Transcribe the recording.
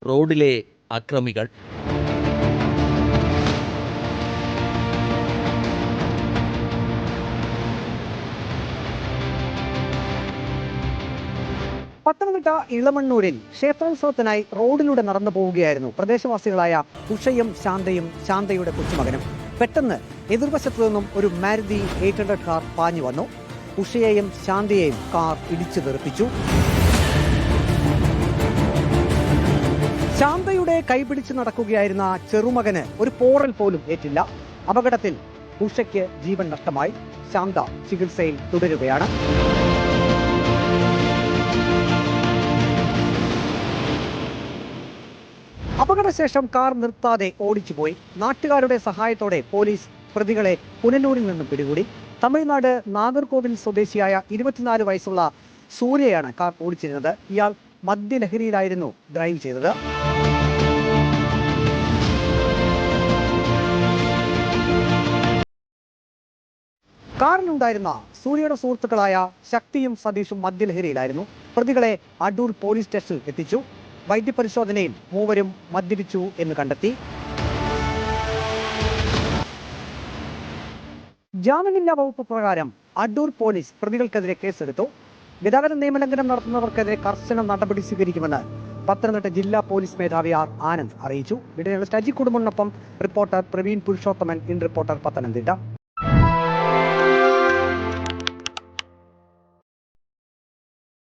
റോഡിലെ അക്രമികൾ. പത്തനംതിട്ട ഇളമണ്ണൂരിൽ ക്ഷേത്രോത്സവത്തിനായി റോഡിലൂടെ നടന്നു പോവുകയായിരുന്നു പ്രദേശവാസികളായ ഉഷയും ശാന്തയും ശാന്തയുടെ കൊച്ചുമകനും. പെട്ടെന്ന് എതിർവശത്തു നിന്നും ഒരു മാരുതി 800 കാർ പാഞ്ഞു വന്നു. ഉഷയെയും ശാന്തയെയും കാർ ഇടിച്ചു തെറിപ്പിച്ചു. ശാന്തയുടെ കൈപിടിച്ച് നടക്കുകയായിരുന്ന ചെറുമകന് ഒരു പോറൽ പോലും ഏറ്റില്ല. അപകടത്തിൽ ഉഷയ്ക്ക് ജീവൻ നഷ്ടമായി. ശാന്ത ചികിത്സയിൽ തുടരുകയാണ്. അപകടശേഷം കാർ നിർത്താതെ ഓടിച്ചുപോയി. നാട്ടുകാരുടെ സഹായത്തോടെ പോലീസ് പ്രതികളെ പുനലൂരിൽ നിന്നും പിടികൂടി. തമിഴ്നാട് നാഗർകോവിൽ സ്വദേശിയായ 24 വയസ്സുള്ള സൂര്യയാണ് കാർ ഓടിച്ചിരുന്നത്. ഇയാൾ മദ്യലഹരിയിലായിരുന്നു ഡ്രൈവ് ചെയ്തത്. കാറിലുണ്ടായിരുന്ന സൂര്യയുടെ സുഹൃത്തുക്കളായ ശക്തിയും സതീഷും മദ്യലഹരിയിലായിരുന്നു. പ്രതികളെ അടൂർ പോലീസ് സ്റ്റേഷനിൽ എത്തിച്ചു. വൈദ്യപരിശോധനയിൽ മൂവരും മദ്യപിച്ചു എന്ന് കണ്ടെത്തി. ജാമ്യമില്ലാ വകുപ്പ് പ്രകാരം അടൂർ പോലീസ് പ്രതികൾക്കെതിരെ കേസെടുത്തു. ഗതാഗത നിയമലംഘനം നടത്തുന്നവർക്കെതിരെ കർശന നടപടി സ്വീകരിക്കുമെന്ന് പത്തനംതിട്ട ജില്ലാ പോലീസ് മേധാവി ആർ ആനന്ദ് അറിയിച്ചു. വീഡിയോ ജേർണലിസ്റ്റ് അജി കുടുംബനൊപ്പം reporter Praveen Purushothaman, in reporter Pathanamthitta.